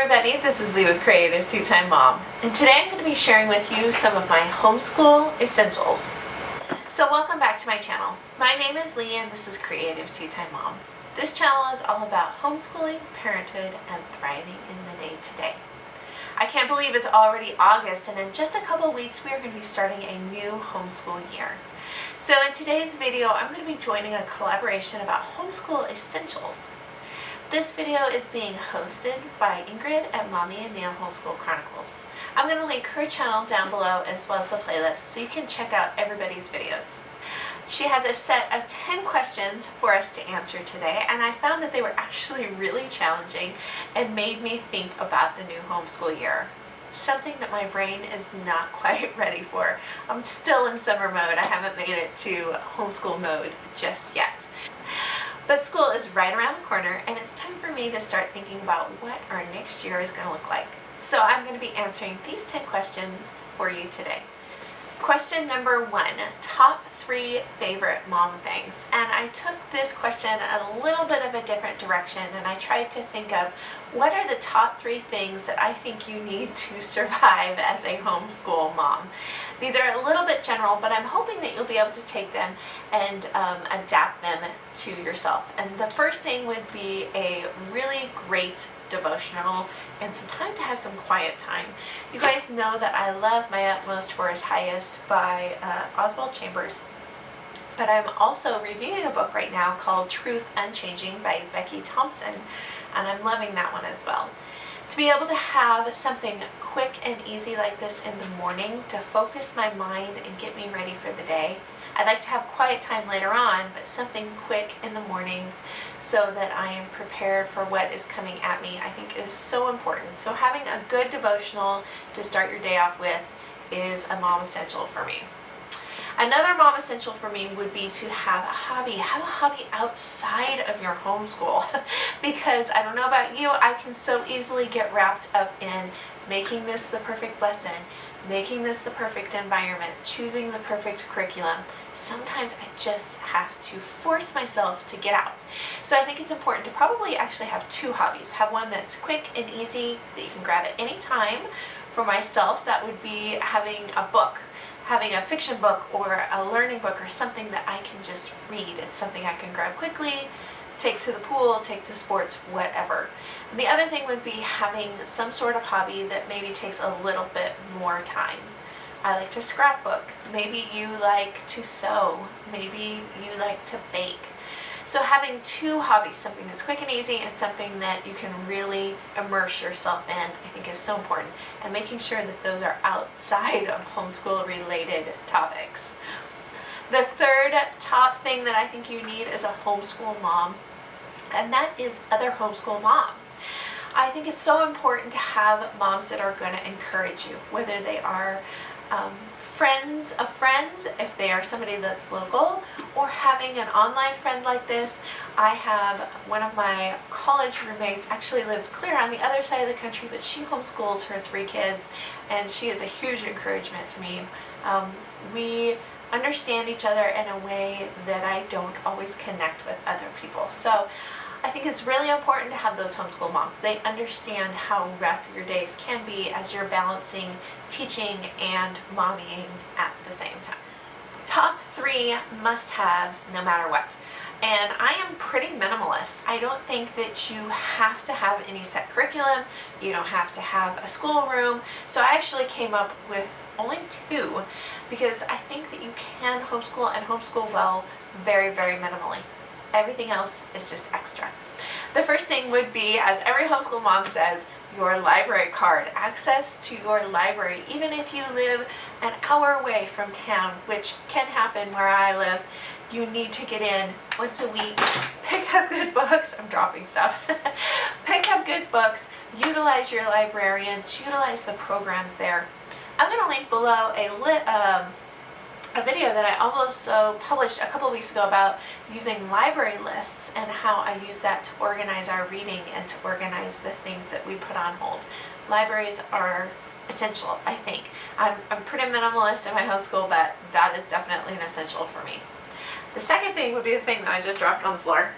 everybody, this is Lee with Creative Two-Time Mom, and today I'm going to be sharing with you some of my homeschool essentials. So welcome back to my channel. My name is Lee and this is Creative Two-Time Mom. This channel is all about homeschooling, parenthood, and thriving in the day-to-day. I can't believe it's already August, and in just a couple weeks we are going to be starting a new homeschool year. So in today's video I'm going to be joining a collaboration about homeschool essentials. This video is being hosted by Ingrid at Mommy and Mia Homeschool Chronicles. I'm going to link her channel down below as well as the playlist so you can check out everybody's videos. She has a set of 10 questions for us to answer today, and I found that they were actually really challenging and made me think about the new homeschool year. Something that my brain is not quite ready for. I'm still in summer mode. I haven't made it to homeschool mode just yet. But school is right around the corner, and it's time for me to start thinking about what our next year is going to look like. So I'm going to be answering these 10 questions for you today. Question number 1, top 3 favorite mom things. And I took this question a little bit of a different direction, and I tried to think of what are the top 3 things that I think you need to survive as a homeschool mom. These are a little bit general, but I'm hoping that you'll be able to take them and adapt them to yourself. And the first thing would be a really great devotional and some time to have some quiet time. You guys know that I love My Utmost for His Highest by Oswald Chambers, but I'm also reviewing a book right now called Truth Unchanging by Becky Thompson, and I'm loving that one as well. To be able to have something quick and easy like this in the morning to focus my mind and get me ready for the day. I'd like to have quiet time later on, but something quick in the mornings so that I am prepared for what is coming at me, I think is so important. So having a good devotional to start your day off with is a mom essential for me. Another mom essential for me would be to have a hobby. Have a hobby outside of your homeschool because I don't know about you, I can so easily get wrapped up in making this the perfect lesson, making this the perfect environment, choosing the perfect curriculum. Sometimes I just have to force myself to get out. So I think it's important to probably actually have 2 hobbies. Have one that's quick and easy that you can grab at any time. For myself, that would be having a book. Having a fiction book or a learning book or something that I can just read. It's something I can grab quickly, take to the pool, take to sports, whatever. And the other thing would be having some sort of hobby that maybe takes a little bit more time. I like to scrapbook. Maybe you like to sew. Maybe you like to bake. So having 2 hobbies, something that's quick and easy and something that you can really immerse yourself in, I think is so important. And making sure that those are outside of homeschool related topics. The third top thing that I think you need as a homeschool mom, and that is other homeschool moms. I think it's so important to have moms that are going to encourage you, whether they are friends of friends, if they are somebody that's local, or having an online friend like this. I have one of my college roommates actually lives clear on the other side of the country, but she homeschools her 3 kids, and she is a huge encouragement to me. We understand each other in a way that I don't always connect with other people. So I think it's really important to have those homeschool moms. They understand how rough your days can be as you're balancing teaching and mommying at the same time. Top 3 must-haves no matter what. And I am pretty minimalist. I don't think that you have to have any set curriculum. You don't have to have a schoolroom. So I actually came up with only 2 because I think that you can homeschool and homeschool well very, very minimally. Everything else is just extra. The first thing would be, as every homeschool mom says, your library card. Access to your library, even if you live an hour away from town, which can happen where I live. You need to get in once a week, pick up good books. I'm dropping stuff. Pick up good books, utilize your librarians, utilize the programs there. I'm going to link below a video that I also published a couple weeks ago about using library lists and how I use that to organize our reading and to organize the things that we put on hold. Libraries are essential, I think. I'm pretty minimalist in my homeschool, but that is definitely an essential for me. The second thing would be the thing that I just dropped on the floor.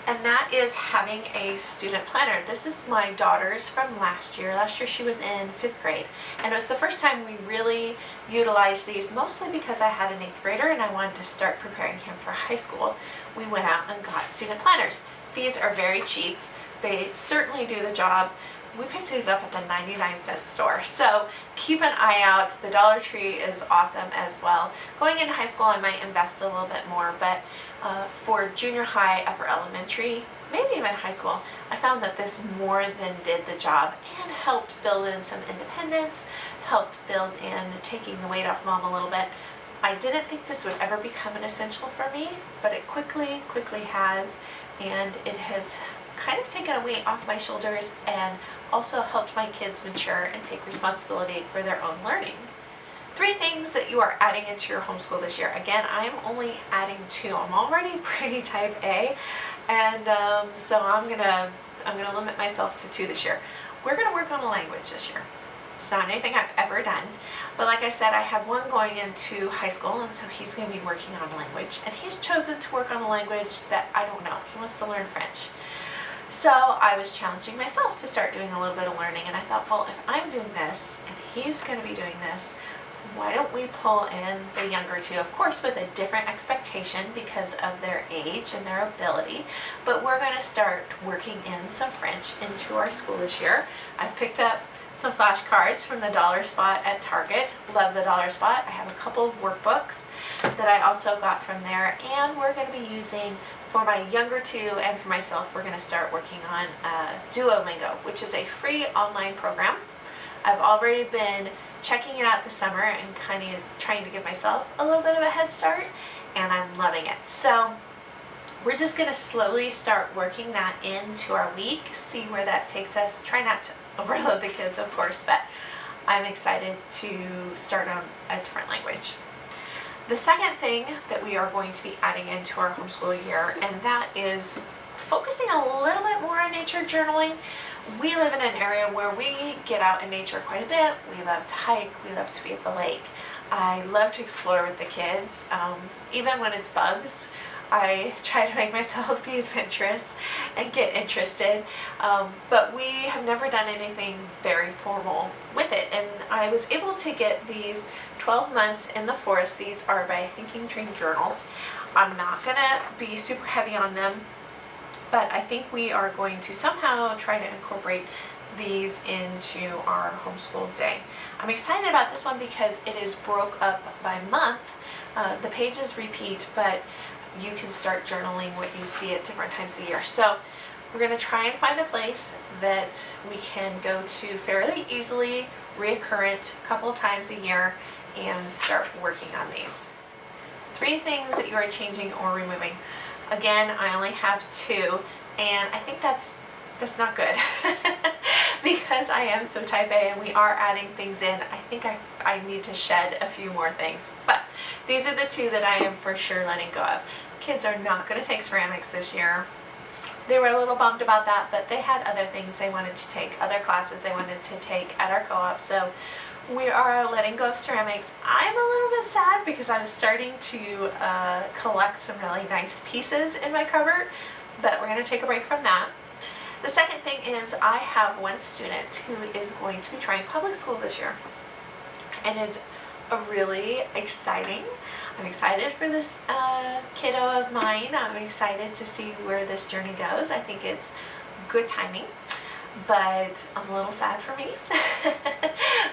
and that is having a student planner. This is my daughter's from last year. Last year she was in 5th grade, and it was the first time we really utilized these, mostly because I had an 8th grader and I wanted to start preparing him for high school. We went out and got student planners. These are very cheap. They certainly do the job. We picked these up at the 99-cent store, so keep an eye out. The Dollar Tree is awesome as well. Going into high school, I might invest a little bit more, but for junior high, upper elementary, maybe even high school, I found that this more than did the job and helped build in some independence, helped build in taking the weight off mom a little bit. I didn't think this would ever become an essential for me, but it quickly has, and it has kind of taken a weight off my shoulders and also helped my kids mature and take responsibility for their own learning. 3 things that you are adding into your homeschool this year. Again, I'm only adding 2. I'm already pretty type A, and so I'm gonna limit myself to 2 this year. We're gonna work on a language this year. It's not anything I've ever done, but like I said, I have one going into high school, and so he's going to be working on a language, and he's chosen to work on a language that I don't know. He wants to learn French. So I was challenging myself to start doing a little bit of learning, and I thought, well, if I'm doing this and he's going to be doing this, why don't we pull in the younger 2, of course with a different expectation because of their age and their ability, but we're going to start working in some French into our school this year. I've picked up some flashcards from the Dollar Spot at Target. Love the Dollar Spot. I have a couple of workbooks that I also got from there, and we're going to be using, for my younger 2 and for myself, we're going to start working on Duolingo, which is a free online program. I've already been checking it out this summer and kind of trying to give myself a little bit of a head start, and I'm loving it. So we're just going to slowly start working that into our week, see where that takes us. Try not to overload the kids, of course, but I'm excited to start on a different language. The second thing that we are going to be adding into our homeschool year, and that is focusing a little bit more on nature journaling. We live in an area where we get out in nature quite a bit. We love to hike, we love to be at the lake. I love to explore with the kids, even when it's bugs. I try to make myself be adventurous and get interested, but we have never done anything very formal with it. And I was able to get these 12 months in the forest. These are by Thinking Tree Journals. I'm not gonna be super heavy on them, but I think we are going to somehow try to incorporate these into our homeschool day. I'm excited about this one because it is broke up by month. The pages repeat, but you can start journaling what you see at different times of the year. So we're going to try and find a place that we can go to fairly easily, reoccurrent, a couple times a year, and start working on these. 3 things that you are changing or removing. Again, I only have 2, and I think that's not good because I am so type A and we are adding things in. I think I need to shed a few more things, but these are the 2 that I am for sure letting go of. Kids are not going to take ceramics this year. They were a little bummed about that, but they had other things they wanted to take, other classes they wanted to take at our co-op, so we are letting go of ceramics. I'm a little bit sad because I was starting to collect some really nice pieces in my cupboard, but we're going to take a break from that. The second thing is I have one student who is going to be trying public school this year, and it's really exciting. I'm excited for this kiddo of mine. I'm excited to see where this journey goes. I think it's good timing, but I'm a little sad for me.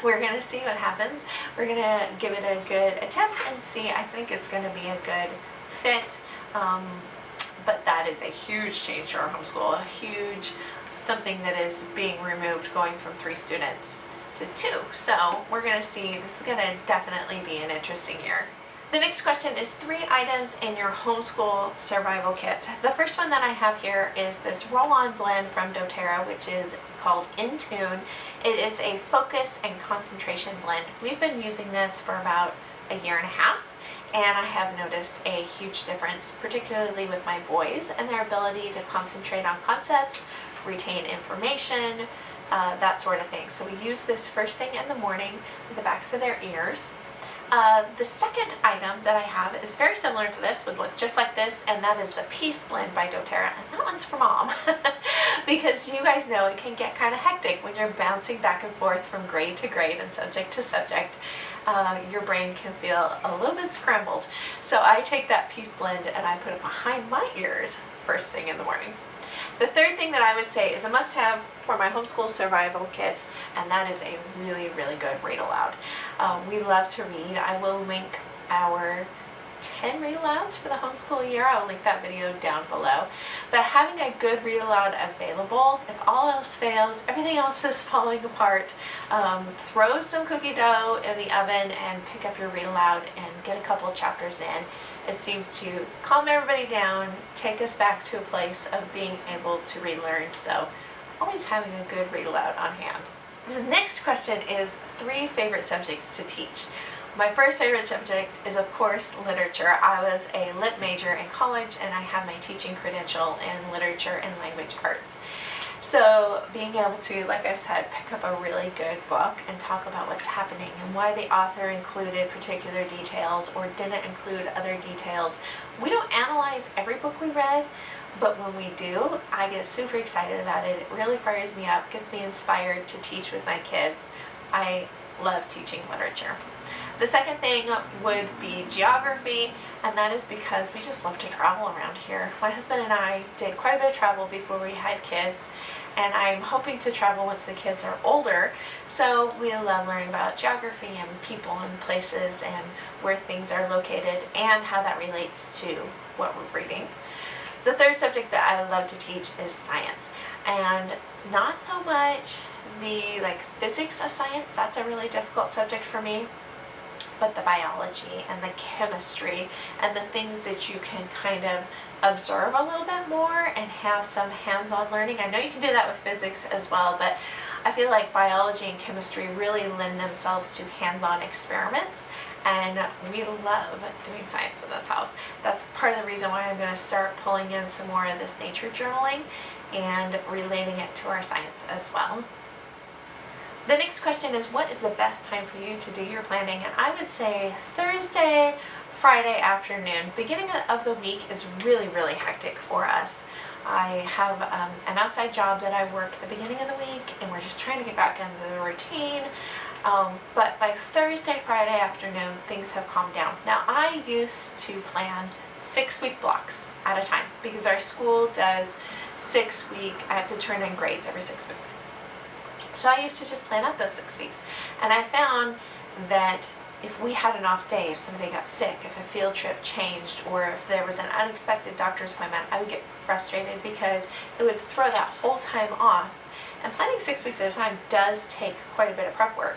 We're going to see what happens. We're going to give it a good attempt and see. I think it's going to be a good fit. But that is a huge change to our homeschool, a huge something that is being removed, going from 3 students to 2. So we're going to see. This is going to definitely be an interesting year. The next question is 3 items in your homeschool survival kit. The first one that I have here is this roll-on blend from doTERRA, which is called In Tune. It is a focus and concentration blend. We've been using this for about a year and a half, and I have noticed a huge difference, particularly with my boys and their ability to concentrate on concepts, retain information, that sort of thing. So we use this first thing in the morning at the backs of their ears. The second item that I have is very similar to this, would look just like this, and that is the Peace Blend by doTERRA, and that one's for Mom because you guys know it can get kind of hectic when you're bouncing back and forth from grade to grade and subject to subject. Your brain can feel a little bit scrambled. So I take that Peace Blend and I put it behind my ears first thing in the morning. The third thing that I would say is a must-have for my homeschool survival kit, and that is a really, really good read aloud. We love to read. I will link our 10 read alouds for the homeschool year. I'll link that video down below. But having a good read aloud available, if all else fails, everything else is falling apart, throw some cookie dough in the oven and pick up your read aloud and get a couple chapters in. It seems to calm everybody down, take us back to a place of being able to relearn. So always having a good read aloud on hand. The next question is 3 favorite subjects to teach. My first favorite subject is, of course, literature. I was a lit major in college and I have my teaching credential in literature and language arts. So being able to, like I said, pick up a really good book and talk about what's happening and why the author included particular details or didn't include other details. We don't analyze every book we read, but when we do, I get super excited about it. It really fires me up, gets me inspired to teach with my kids. I love teaching literature. The second thing would be geography, and that is because we just love to travel around here. My husband and I did quite a bit of travel before we had kids, and I'm hoping to travel once the kids are older. So we love learning about geography and people and places and where things are located and how that relates to what we're reading. The third subject that I love to teach is science, and not so much the physics of science. That's a really difficult subject for me. But the biology and the chemistry and the things that you can kind of observe a little bit more and have some hands-on learning. I know you can do that with physics as well, but I feel like biology and chemistry really lend themselves to hands-on experiments, and we love doing science in this house. That's part of the reason why I'm going to start pulling in some more of this nature journaling and relating it to our science as well. The next question is, what is the best time for you to do your planning? And I would say Thursday, Friday afternoon. Beginning of the week is really, really hectic for us. I have an outside job that I work at the beginning of the week, and we're just trying to get back into the routine. But by Thursday, Friday afternoon, things have calmed down. Now, I used to plan 6-week blocks at a time because our school does 6-week, I have to turn in grades every 6 weeks. So I used to just plan out those 6 weeks, and I found that if we had an off day, if somebody got sick, if a field trip changed, or if there was an unexpected doctor's appointment, I would get frustrated because it would throw that whole time off. And planning 6 weeks at a time does take quite a bit of prep work.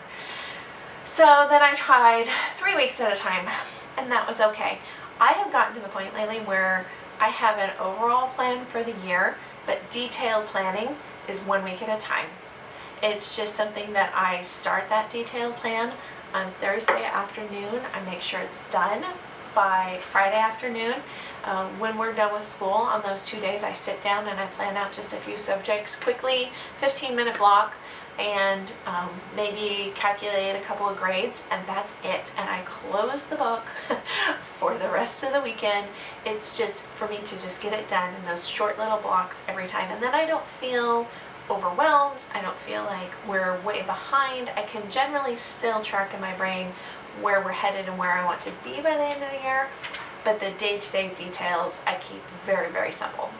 So then I tried 3 weeks at a time, and that was okay. I have gotten to the point lately where I have an overall plan for the year, but detailed planning is 1 week at a time. It's just something that I start that detailed plan on Thursday afternoon. I make sure it's done by Friday afternoon. When we're done with school on those 2 days, I sit down and I plan out just a few subjects quickly, 15-minute block, and maybe calculate a couple of grades, and that's it. And I close the book for the rest of the weekend. It's just for me to just get it done in those short little blocks every time, and then I don't feel overwhelmed. I don't feel like we're way behind. I can generally still track in my brain where we're headed and where I want to be by the end of the year, but the day-to-day details I keep very, very simple.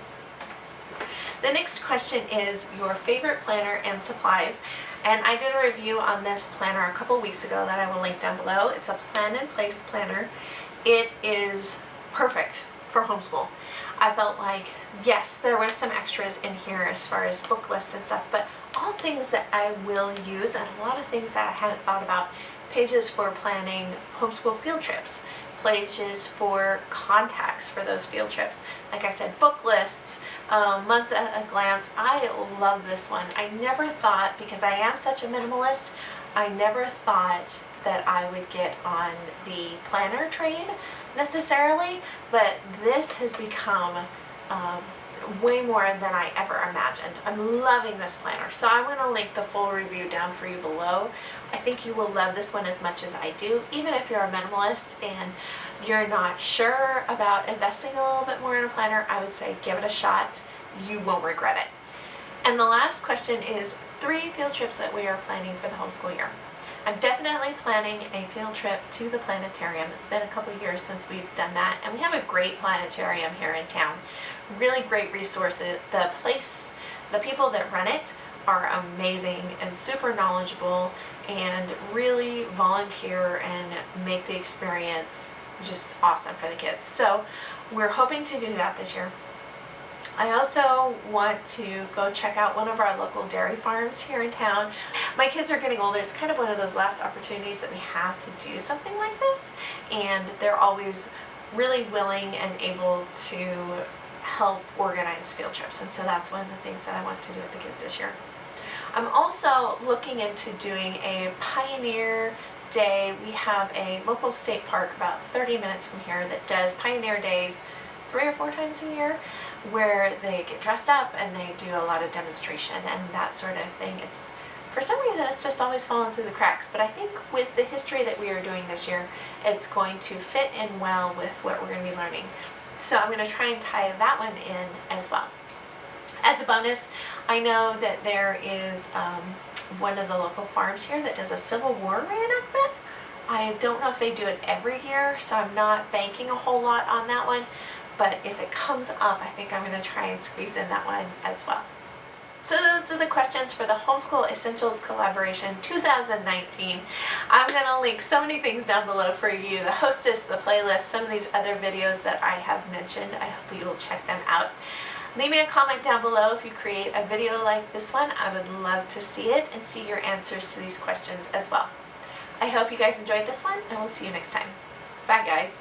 The next question is your favorite planner and supplies, and I did a review on this planner a couple weeks ago that I will link down below. It's a Plan in Place planner. It is perfect for homeschool. I felt like, yes, there was some extras in here as far as book lists and stuff, but all things that I will use, and a lot of things that I hadn't thought about. Pages for planning homeschool field trips, pages for contacts for those field trips. Like I said, book lists, months at a glance. I love this one. I never thought, because I am such a minimalist, I never thought that I would get on the planner train necessarily, but this has become way more than I ever imagined. I'm loving this planner. So I'm going to link the full review down for you below. I think you will love this one as much as I do. Even if you're a minimalist and you're not sure about investing a little bit more in a planner, I would say give it a shot. You won't regret it. And the last question is 3 field trips that we are planning for the homeschool year. I'm definitely planning a field trip to the planetarium. It's been a couple years since we've done that, and we have a great planetarium here in town. Really great resources. The people that run it are amazing and super knowledgeable and really volunteer and make the experience just awesome for the kids. So we're hoping to do that this year. I also want to go check out one of our local dairy farms here in town. My kids are getting older. It's kind of one of those last opportunities that we have to do something like this, and they're always really willing and able to help organize field trips, and so that's one of the things that I want to do with the kids this year. I'm also looking into doing a Pioneer Day. We have a local state park about 30 minutes from here that does Pioneer Days 3 or 4 times a year, where they get dressed up and they do a lot of demonstration and that sort of thing. It's, for some reason, it's just always fallen through the cracks, but I think with the history that we are doing this year, it's going to fit in well with what we're going to be learning. So I'm going to try and tie that one in as well. As a bonus, I know that there is one of the local farms here that does a Civil War reenactment. I don't know if they do it every year, so I'm not banking a whole lot on that one. But if it comes up, I think I'm going to try and squeeze in that one as well. So those are the questions for the Homeschool Essentials Collaboration 2019. I'm going to link so many things down below for you. The hostess, the playlist, some of these other videos that I have mentioned. I hope you will check them out. Leave me a comment down below if you create a video like this one. I would love to see it and see your answers to these questions as well. I hope you guys enjoyed this one, and we'll see you next time. Bye, guys.